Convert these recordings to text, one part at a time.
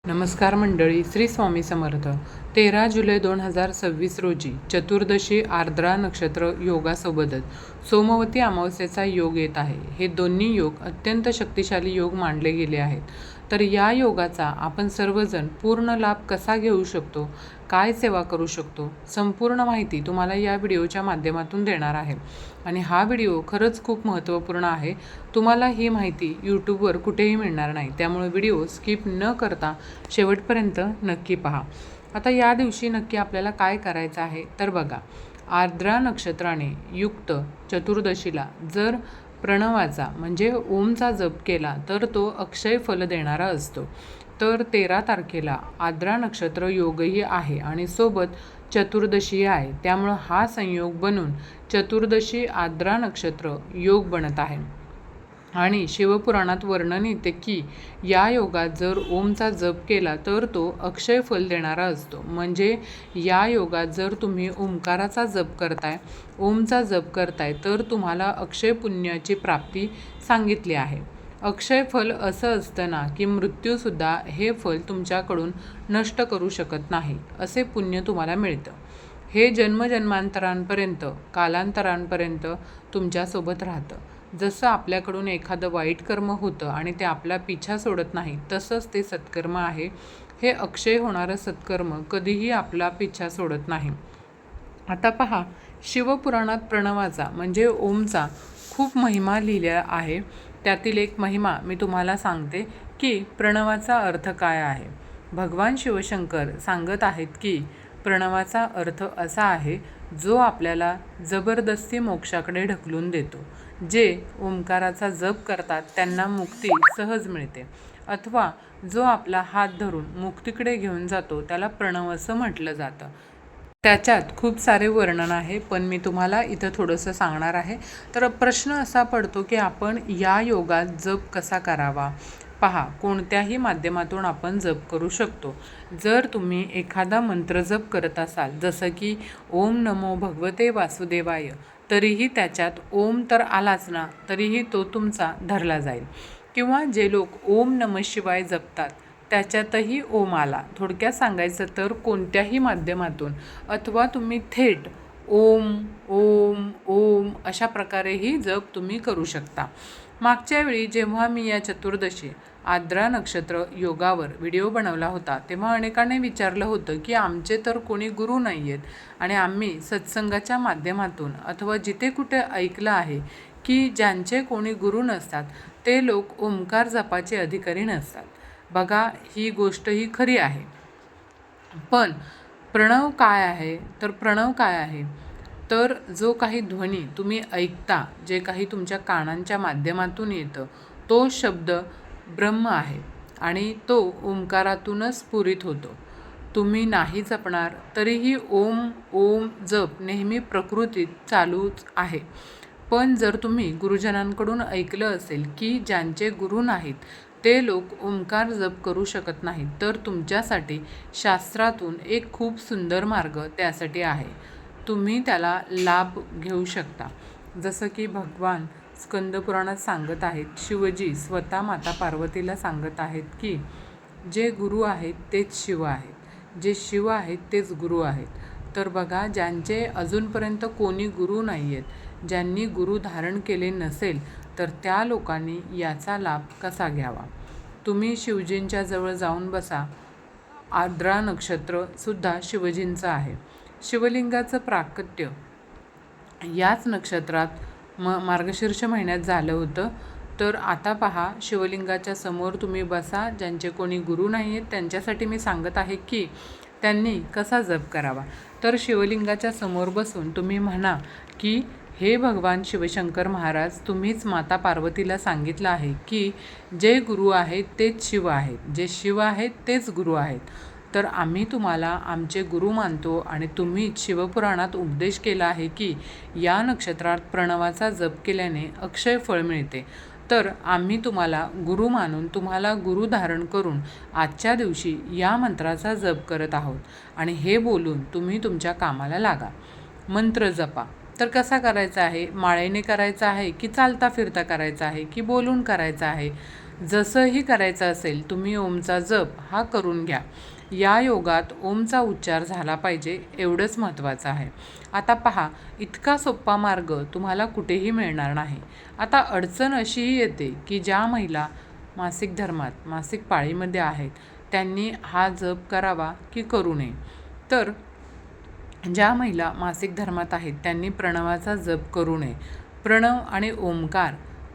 नमस्कार मंडळी, श्री स्वामी समर्थ. 13 जुलै 2026 रोजी चतुर्दशी आर्द्रा नक्षत्र योगासोबतच सोमवती अमावस्येचा योग येत आहे. हे दोन्ही योग अत्यंत शक्तिशाली योग मानले गेले आहेत. तर या योगाचा आपण सर्वजण पूर्ण लाभ कसा घेऊ शकतो, काय सेवा करू शकतो, संपूर्ण माहिती तुम्हाला या व्हिडिओच्या माध्यमातून देणार आहे. आणि हा व्हिडिओ खरंच खूप महत्त्वपूर्ण आहे. तुम्हाला ही माहिती यूट्यूबवर कुठेही मिळणार नाही, त्यामुळे व्हिडिओ स्किप न करता शेवटपर्यंत नक्की पहा. आता या दिवशी नक्की आपल्याला काय करायचं आहे तर बघा, आर्द्रा नक्षत्राने युक्त चतुर्दशीला जर प्रणवाचा म्हणजे ओमचा जप केला तर तो अक्षय फल देणारा असतो. तर 13 तारखेला आर्द्रा नक्षत्र योगही आहे आणि सोबत चतुर्दशी आहे, त्यामुळं हा संयोग बनून चतुर्दशी आर्द्रा नक्षत्र योग बनत आहे. आणि शिवपुराणात वर्णन येते की या योगात जर ओमचा जप केला तर तो अक्षय फल देणारा असतो. म्हणजे या योगात जर तुम्ही ओंकाराचा जप करताय, ओमचा जप करताय, तर तुम्हाला अक्षय पुण्याची प्राप्ती सांगितली आहे. अक्षय फल असं असतं ना की मृत्यूसुद्धा हे फल तुमच्याकडून नष्ट करू शकत नाही, असे पुण्य तुम्हाला मिळतं. हे जन्मजन्मांतरांपर्यंत कालांतरांपर्यंत तुमच्यासोबत राहतं. जसं आपल्याकडून एखादं वाईट कर्म होतं आणि ते आपला पिछा सोडत नाही, तसंच ते सत्कर्म आहे. हे अक्षय होणारं सत्कर्म कधीही आपला पिछा सोडत नाही. आता पहा, शिवपुराणात प्रणवाचा म्हणजे ओमचा खूप महिमा लिहिला आहे. त्यातील एक महिमा मी तुम्हाला सांगते की प्रणवाचा अर्थ काय आहे. भगवान शिवशंकर सांगत आहेत की प्रणवाचा अर्थ असा आहे, जो आपल्याला जबरदस्ती मोक्षाकडे ढकलून देतो. जे ओंकाराचा जप करतात त्यांना मुक्ती सहज मिळते, अथवा जो आपला हात धरून मुक्तीकडे घेऊन जातो त्याला प्रणव असं म्हटलं जातं. त्याच्यात खूप सारे वर्णन आहे, पण मी तुम्हाला इथं थोडंसं सांगणार आहे. तर प्रश्न असा पडतो की आपण या योगात जप कसा करावा. पहा, कोणत्याही माध्यमातून आपण जप करू शकतो. जर तुम्ही एखादा मंत्र जप करत असाल, जसं की ओम नमो भगवते वासुदेवाय, तरीही त्याच्यात ओम तर आलाच ना, तरीही तो तुमचा धरला जाईल. किंवा जे लोक ओम नमः शिवाय जपतात त्याच्यातही ओम आला. थोडक्यात सांगायचं तर कोणत्याही माध्यमातून अथवा तुम्ही थेट ओम ओम ओम अशा प्रकारेही जप तुम्ही करू शकता. मागच्या वेळी जेव्हा मी या चतुर्दशी आर्द्रा नक्षत्र योगावर व्हिडिओ बनवला होता, तेव्हा अनेकांनी विचारलं होतं की आमचे तर कोणी गुरु नाही आहेत आणि आम्ही सत्संगाच्या माध्यमातून अथवा जिथे कुठे ऐकलं आहे की ज्यांचे कोणी गुरु नसतात ते लोक ओंकार जपाचे अधिकारी नसतात. बघा, ही गोष्ट ही खरी आहे. पण प्रणव काय आहे तर प्रणव काय आहे तर जो काही ध्वनी तुम्ही ऐकता, जे काही तुमच्या कानांच्या माध्यमातून येतं, तो शब्द ब्रह्म आहे आणि तो ओंकारातूनच स्फुरित होतो. तुम्ही नाही जपणार तरीही ओम ओम जप नेहमी प्रकृतीत चालूच आहे. पण जर तुम्ही गुरुजनांकडून ऐकलं असेल की ज्यांचे गुरु नाहीत ते लोक ओंकार जप करू शकत नाहीत, तर तुमच्यासाठी शास्त्रातून एक खूप सुंदर मार्ग त्यासाठी आहे. तुम्ही त्याला लाभ घेऊ शकता. जसं की भगवान स्कंदपुराणात सांगत आहेत, शिवजी स्वतः माता पार्वतीला सांगत आहेत की जे गुरु आहेत तेच शिव आहेत, जे शिव आहेत तेच गुरु आहेत. तर बघा, ज्यांचे अजूनपर्यंत कोणी गुरु नाही आहेत, ज्यांनी गुरु धारण केले नसेल, तर त्या लोकांनी याचा लाभ कसा घ्यावा. तुम्ही शिवजींच्या जवळ जाऊन बसा. आर्द्रा नक्षत्रसुद्धा शिवजींचं आहे. शिवलिंगाचं प्राकट्य याच नक्षत्रात मार्गशीर्ष महिन्यात झालं होतं. तर आता पहा, शिवलिंगाच्या समोर तुम्ही बसा. ज्यांचे कोणी गुरु नाही आहेत त्यांच्यासाठी मी सांगत आहे की त्यांनी कसा जप करावा. तर शिवलिंगाच्या समोर बसून तुम्ही म्हणा की हे भगवान शिवशंकर महाराज, तुम्हीच माता पार्वतीला सांगितलं आहे की जे गुरु आहेत तेच शिव आहेत, जे शिव आहेत तेच गुरु आहेत. तर आम्ही तुम्हाला आमचे गुरु मानतो आणि तुम्हीच शिवपुराणात उपदेश केला आहे की या नक्षत्रात प्रणवाचा जप केल्याने अक्षय फळ मिळते. तर आम्ही तुम्हाला गुरु मानून तुम्हाला गुरु धारण करून आजच्या दिवशी या मंत्राचा जप करत आहोत आणि हे बोलून तुम्ही तुमच्या कामाला लागा. मंत्र जपा. तर कसा करायचा आहे, माळेने करायचा आहे की चालता फिरता करायचा आहे की बोलून करायचा आहे. जसंही करायचं असेल तुम्ही ओमचा जप हा करून घ्या. या योगात ओमचा उच्चार झाला पाहिजे, एवढंच महत्त्वाचं आहे. आता पहा, इतका सोपा मार्ग तुम्हाला कुठेही मिळणार नाही. आता अडचण अशीही येते की ज्या महिला मासिक धर्मात मासिक पाळीमध्ये आहेत त्यांनी हा जप करावा की करू नये. तर ज्या महिला मासिक धर्मात आहेत त्यांनी प्रणवाचा जप करू नये. प्रणव आणि ओंकार,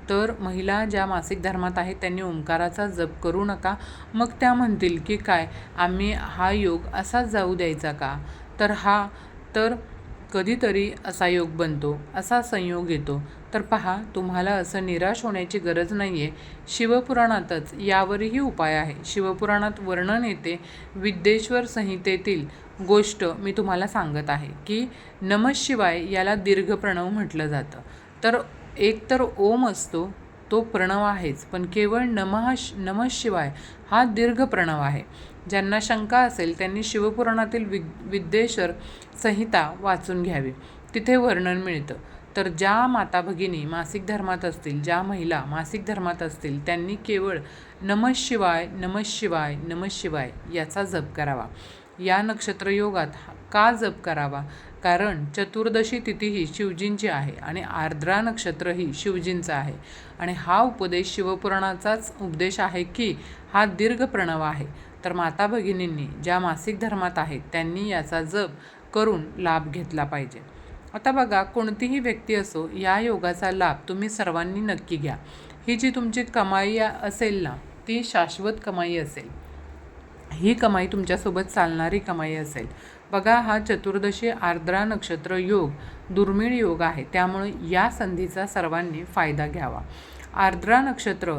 तर महिला ज्या मासिक धर्मात आहेत त्यांनी ओंकाराचा जप करू नका. मग त्या म्हणतील की काय, आम्ही हा योग असाच जाऊ द्यायचा का? तर कधीतरी असा योग बनतो, असा संयोग येतो. तर पहा, तुम्हाला असं निराश होण्याची गरज नाही आहे. शिवपुराणातच यावरही उपाय आहे. शिवपुराणात वर्णन येते, विद्येश्वर संहितेतील गोष्ट मी तुम्हाला सांगत आहे की नमः शिवाय याला दीर्घ प्रणव म्हटलं जातं. तर एक तर ओम असतो तो प्रणव आहेच, पण केवळ नमः शिवाय हा दीर्घ प्रणव आहे. ज्यांना शंका असेल त्यांनी शिवपुराणातील विद्येश्वर संहिता वाचून घ्यावी, तिथे वर्णन मिळतं. तर ज्या माता भगिनी मासिक धर्मात असतील, ज्या महिला मासिक धर्मात असतील त्यांनी केवळ नमः शिवाय नमः शिवाय नमः शिवाय याचा जप करावा. या नक्षत्रयोगात का जप करावा? कारण चतुर्दशी तिथी ही शिवजींची आहे आणि आर्द्रा नक्षत्रही शिवजींचं आहे. आणि हा उपदेश शिवपुराणाचाच उपदेश आहे की हा दीर्घ प्रणव आहे. तर माता भगिनींनी ज्या मासिक धर्मात आहेत त्यांनी याचा जप करून लाभ घेतला पाहिजे. आता बघा, कोणतीही व्यक्ती असो, या योगाचा लाभ तुम्ही सर्वांनी नक्की घ्या. ही जी तुमची कमाई असेल ना, ती शाश्वत कमाई असेल. ही कमाई तुमच्यासोबत चालणारी कमाई असेल. बघा, हा चतुर्दशी आर्द्रा नक्षत्र योग दुर्मिळ योग आहे, त्यामुळे या संधीचा सर्वांनी फायदा घ्यावा. आर्द्रा नक्षत्र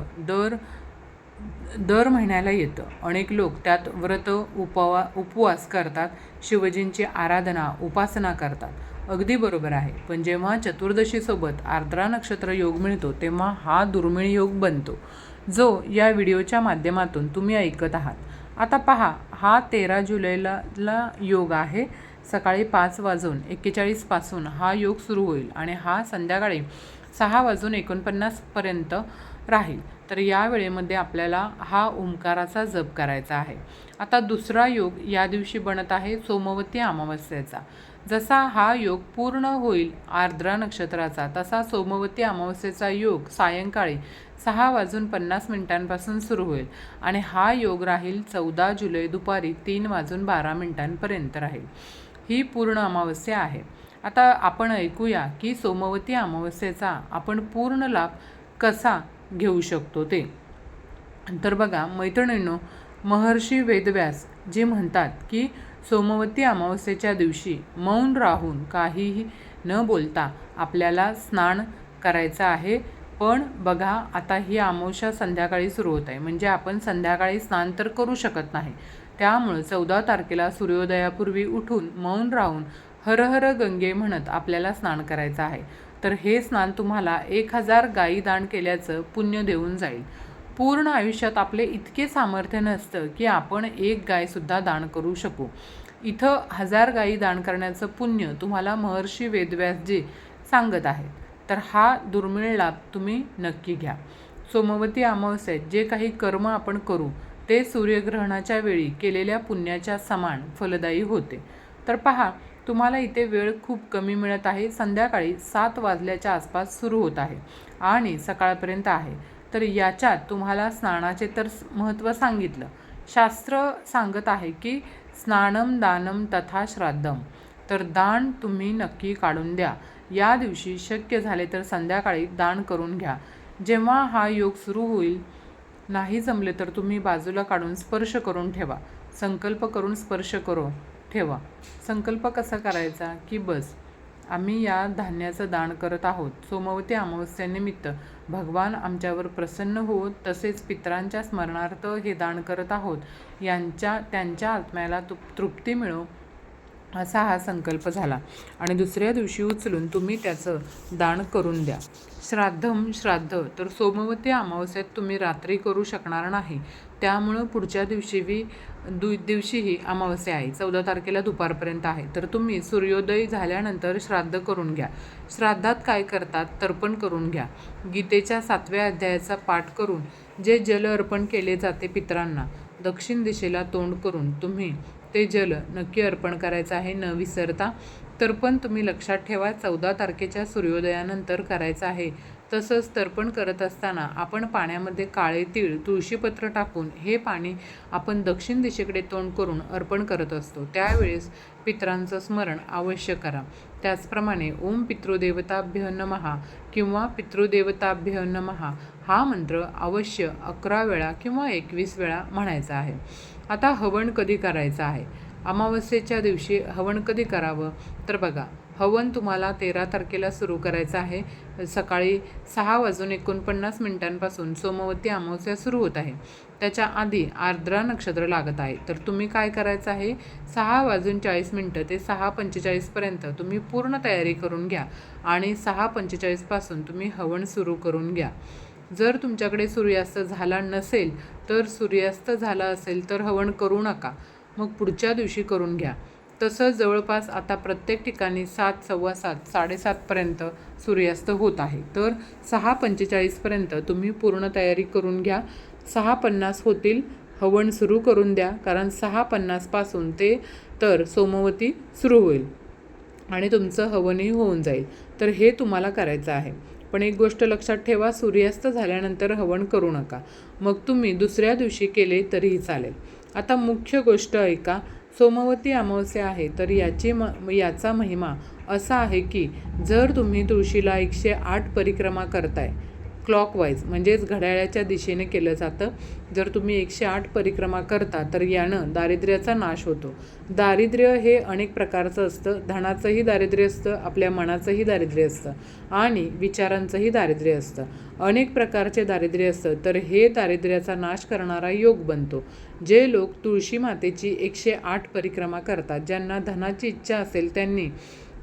दर महिन्याला येतं. अनेक लोक त्यात व्रत उपवास करतात, शिवजींची आराधना उपासना करतात. अगदी बरोबर आहे, पण जेव्हा चतुर्दशीसोबत आर्द्रा नक्षत्र योग मिळतो तेव्हा हा दुर्मिळ योग बनतो, जो या व्हिडिओच्या माध्यमातून तुम्ही ऐकत आहात. आता पहा, हा 13 जुलैला योग आहे. सकाळी 5:41 पासून हा योग सुरू होईल आणि हा संध्याकाळी 6:49 पर्यंत राहील. तर या वेळेमध्ये आपल्याला हा ओंकाराचा जप करायचा आहे. आता दुसरा योग या दिवशी बनत आहे सोमवती अमावस्येचा. जसा हा योग पूर्ण होईल आर्द्रा नक्षत्राचा, तसा सोमवती अमावस्येचा योग सायंकाळी 6:50 सुरू होईल आणि हा योग राहील 14 जुलै दुपारी 3:12 राहील. ही पूर्ण अमावस्या आहे. आता आपण ऐकूया की सोमवती अमावस्येचा आपण पूर्ण लाभ कसा घेऊ शकतो ते. तर बघा मैत्रिणींनो, महर्षी वेदव्यास जे म्हणतात की सोमवती अमावस्येच्या दिवशी मौन राहून काहीही न बोलता आपल्याला स्नान करायचं आहे. पण बघा, आता ही अमावस्या संध्याकाळी सुरू होत आहे, म्हणजे आपण संध्याकाळी स्नान तर करू शकत नाही. त्यामुळे 14 तारखेला सूर्योदयापूर्वी उठून मौन राहून हर हर गंगे म्हणत आपल्याला स्नान करायचं आहे. तर हे स्नान तुम्हाला 1000 गायी दान केल्याचं पुण्य देऊन जाईल. पूर्ण आयुष्यात आपले इतके सामर्थ्य नसतं की आपण एक गायसुद्धा दान करू शकू. इथं 1000 गायी दान करण्याचं पुण्य तुम्हाला महर्षी वेदव्यासजी सांगत आहेत. तर हा दुर्मिळ लाभ तुम्ही नक्की घ्या. सोमवती अमावस्येत जे काही कर्म आपण करू ते सूर्यग्रहणाच्या वेळी केलेल्या पुण्याच्या समान फलदायी होते. तर पहा, तुम्हाला इथे वेळ खूप कमी मिळत आहे. संध्याकाळी 7 वाजल्याच्या आसपास सुरू होत आहे आणि सकाळपर्यंत आहे. तर याच्यात तुम्हाला स्नानाचे तर महत्त्व सांगितलं. शास्त्र सांगत आहे की स्नानम दानम तथा श्राद्धम. तर दान तुम्ही नक्की काढून द्या. या दिवशी शक्य झाले तर संध्याकाळी दान करून घ्या. जेव्हा हा योग सुरू होईल, नाही जमले तर तुम्ही बाजूला काढून स्पर्श करून ठेवा. संकल्प करून स्पर्श करून ठेवा. संकल्प कसा करायचा की बस आम्ही या धान्याचं दान करत आहोत. सोमवती अमावस्येनिमित्त भगवान आमच्यावर प्रसन्न होत, तसेच पितरांच्या स्मरणार्थ हे दान करत आहोत. त्यांच्या आत्म्याला तृप्ती मिळो असा हा संकल्प झाला आणि दुसऱ्या दिवशी उचलून तुम्ही त्याचं दान करून द्या. श्राद्ध तर सोमवती अमावस्येत तुम्ही रात्री करू शकणार नाही, त्यामुळं पुढच्या दिवशीही अमावस्या आहे. 14 तारखेला दुपारपर्यंत आहे. तर तुम्ही सूर्योदय झाल्यानंतर श्राद्ध करून घ्या. श्राद्धात काय करतात? तर्पण करून घ्या. गीतेच्या 7व्या अध्यायाचा पाठ करून जे जल अर्पण केले जाते पितरांना, दक्षिण दिशेला तोंड करून तुम्ही ते जल नक्की अर्पण करायचं आहे न विसरता. तर्पण तुम्ही लक्षात ठेवा 14 तारखेच्या सूर्योदयानंतर करायचं आहे. तसंच तर्पण करत असताना आपण पाण्यामध्ये काळे तीळ, तुळशीपत्र टाकून हे पाणी आपण दक्षिण दिशेकडे तोंड करून अर्पण करत असतो. त्यावेळेस पितरांचं स्मरण अवश्य करा. त्याचप्रमाणे ओम पितृदेवताभ्यो नमः किंवा पितृदेवताभ्यो नमः हा मंत्र अवश्य 11 वेळा किंवा 21 वेळा म्हणायचा आहे. आता हवन कधी करायचं आहे? अमावस्येच्या दिवशी हवन कधी करावं? तर बघा, हवन तुम्हाला 13 तारखेला सुरू करायचं आहे. सकाळी 6:49 सोमवती अमावस्या सुरू होत आहे. त्याच्या आधी आर्द्रा नक्षत्र लागत आहे. तर तुम्ही काय करायचं आहे? 6:40 ते 6:45 तुम्ही पूर्ण तयारी करून घ्या आणि 6:45 तुम्ही हवन सुरू करून घ्या. जर तुमच्याकडे सूर्यास्त झाला नसेल, तर सूर्यास्त झाला असेल तर हवन करू नका, मग पुढच्या दिवशी करून घ्या. तसंच जवळपास आता प्रत्येक ठिकाणी 7, 7:15, 7:30 सूर्यास्त होत आहे. तर 6:45 तुम्ही पूर्ण तयारी करून घ्या. 6:50 होतील, हवन सुरू करून द्या, कारण 6:50 ते तर सोमवती सुरू होईल आणि तुमचं हवनही होऊन जाईल. तर हे तुम्हाला करायचं आहे. पण एक गोष्ट लक्षात ठेवा, सूर्यास्त झाल्यानंतर हवन करू नका. मग तुम्ही दुसऱ्या दिवशी केले तरीही चालेल. आता मुख्य गोष्ट ऐका, सोमवती अमावस्या आहे तर याचा महिमा असा आहे की जर तुम्ही तुळशीला 108 परिक्रमा करताय, क्लॉकवाईज म्हणजेच घड्याळाच्या दिशेने केलं जातं. जर तुम्ही 108 परिक्रमा करता तर यानं दारिद्र्याचा नाश होतो. दारिद्र्य हे अनेक प्रकारचं असतं. धनाचंही दारिद्र्य असतं, आपल्या मनाचंही दारिद्र्य असतं आणि विचारांचंही दारिद्र्य असतं. अनेक प्रकारचे दारिद्र्य असतं. तर हे दारिद्र्याचा नाश करणारा योग बनतो. जे लोक तुळशी मातेची 108 परिक्रमा करतात, ज्यांना धनाची इच्छा असेल त्यांनी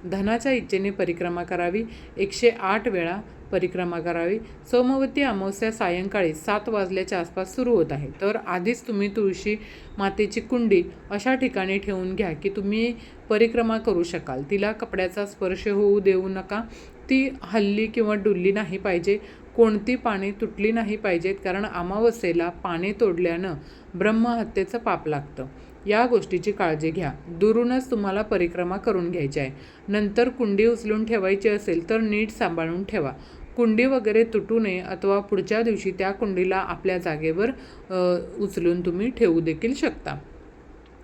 धनाच्या इच्छेने परिक्रमा करावी, 108 वेळा परिक्रमा करावी. सोमवती अमावस्या सायंकाळी 7 वाजल्याच्या आसपास सुरू होत आहे. तर आधीच तुम्ही तुळशी मातेची कुंडी अशा ठिकाणी ठेवून घ्या की तुम्ही परिक्रमा करू शकाल. तिला कपड्याचा स्पर्श होऊ देऊ नका. ती हलली किंवा डुलली नाही पाहिजे. कोणती पाने तुटली नाही पाहिजेत, कारण अमावस्येला पाने तोडल्यानं ब्रह्महत्येचं पाप लागतं. या गोष्टीची काळजी घ्या. दुरूनच तुम्हाला परिक्रमा करून घ्यायची आहे. नंतर कुंडी उचलून ठेवायची असेल तर नीट सांभाळून ठेवा. कुंडी वगैरे तुटू नये, अथवा पुढच्या दिवशी त्या कुंडीला आपल्या जागेवर उचलून तुम्ही ठेवू देखील शकता.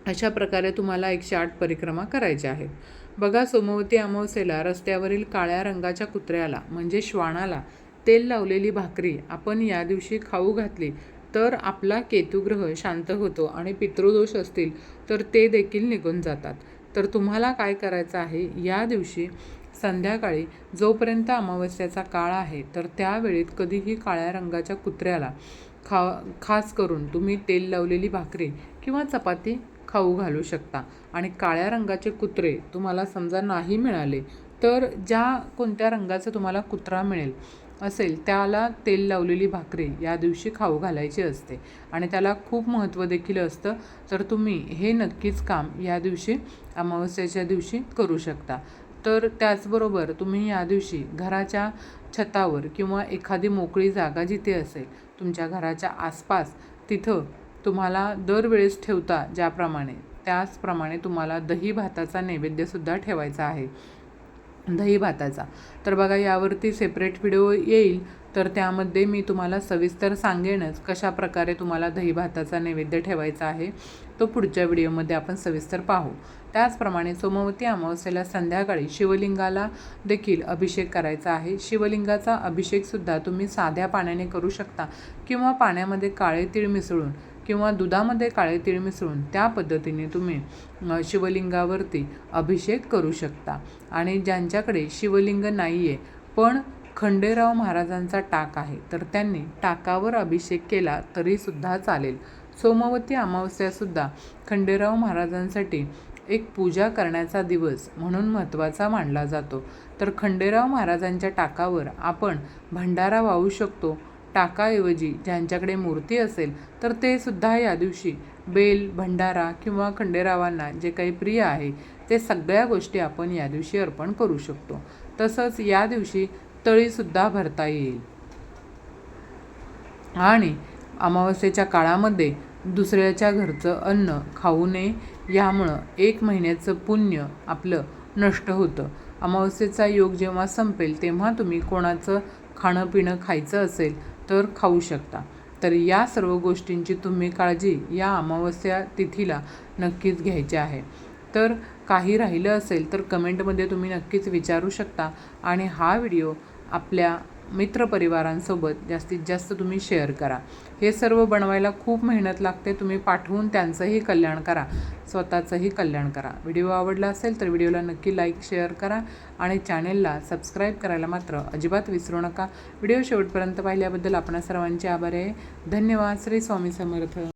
अशा प्रकारे तुम्हाला 108 परिक्रमा करायच्या आहेत. बघा, सोमवती अमावस्येला रस्त्यावरील काळ्या रंगाच्या कुत्र्याला म्हणजे श्वानाला तेल लावलेली भाकरी आपण या दिवशी खाऊ घातली तर आपला केतुग्रह शांत होतो आणि पितृदोष असतील तर ते देखील निघून जातात. तर तुम्हाला काय करायचं आहे, या दिवशी संध्याकाळी जोपर्यंत अमावस्याचा काळ आहे तर त्यावेळेत कधीही काळ्या रंगाच्या कुत्र्याला खास करून तुम्ही तेल लावलेली भाकरी किंवा चपाती खाऊ घालू शकता. आणि काळ्या रंगाचे कुत्रे तुम्हाला समजा नाही मिळाले तर ज्या कोणत्या रंगाचा तुम्हाला कुत्रा मिळेल असेल त्याला तेल लावलेली भाकरी या दिवशी खाऊ घालायची असते आणि त्याला खूप महत्त्व देखील असतं. तर तुम्ही हे नक्कीच काम या दिवशी अमावस्येच्या दिवशी करू शकता. तर त्याचबरोबर तुम्ही या दिवशी घराच्या छतावर किंवा एखादी मोकळी जागा जिथे असेल तुमच्या घराच्या आसपास, तिथं तुम्हाला दरवेळेस ठेवता ज्याप्रमाणे, त्याचप्रमाणे तुम्हाला दही भाताचा नैवेद्यसुद्धा ठेवायचा आहे. दही भाताचा तर बघा, यावरती सेपरेट व्हिडिओ येईल तर त्यामध्ये मी तुम्हाला सविस्तर सांगेनच कशा प्रकारे तुम्हाला दही भाताचा नैवेद्य ठेवायचा आहे. तो पुढच्या व्हिडिओमध्ये आपण सविस्तर पाहू. त्याचप्रमाणे सोमवती अमावस्येला संध्याकाळी शिवलिंगाला देखील अभिषेक करायचा आहे. शिवलिंगाचा अभिषेकसुद्धा तुम्ही साध्या पाण्याने करू शकता किंवा पाण्यामध्ये काळे तीळ मिसळून किंवा दुधामध्ये काळे तीळ मिसळून त्या पद्धतीने तुम्ही शिवलिंगावरती अभिषेक करू शकता. आणि ज्यांच्याकडे शिवलिंग नाही आहे पण खंडेराव महाराजांचा टाक आहे तर त्यांनी टाकावर अभिषेक केला तरीसुद्धा चालेल. सोमवती अमावस्यासुद्धा खंडेराव महाराजांसाठी एक पूजा करण्याचा दिवस म्हणून महत्त्वाचा मानला जातो. तर खंडेराव महाराजांच्या टाकावर आपण भंडारा वाहू शकतो. टाकाऐवजी ज्यांच्याकडे मूर्ती असेल तर ते सुद्धा या दिवशी बेल, भंडारा किंवा खंडेरावांना जे काही प्रिय आहे ते सगळ्या गोष्टी आपण या दिवशी अर्पण करू शकतो. तसंच या दिवशी तळीसुद्धा भरता येईल. आणि अमावस्येच्या काळामध्ये दुसऱ्याच्या घरचं अन्न खाऊ नये. यामुळं 1 महिन्याचं पुण्य आपलं नष्ट होतं. अमावस्येचा योग जेव्हा संपेल तेव्हा तुम्ही कोणाचं खाणं पिणं खायचं असेल तर खाऊ शकता. तर या सर्व गोष्टींची तुम्ही काळजी या अमावस्या तिथीला नक्कीच घ्यायची आहे. तर काही राहिलं असेल तर कमेंटमध्ये तुम्ही नक्कीच विचारू शकता. आणि हा व्हिडिओ आपल्या मित्रपरिवारांसोबत जास्तीत जास्त तुम्ही शेअर करा. हे सर्व बनवायला खूप मेहनत लागते. तुम्ही पाठवून त्यांचंही कल्याण करा, स्वतःचंही कल्याण करा. व्हिडिओ आवडला असेल तर व्हिडिओला नक्की लाईक शेअर करा आणि चॅनेलला सबस्क्राईब करायला मात्र अजिबात विसरू नका. व्हिडिओ शेवटपर्यंत पाहिल्याबद्दल आपणा सर्वांचे आभार आहे. धन्यवाद. श्री स्वामी समर्थ.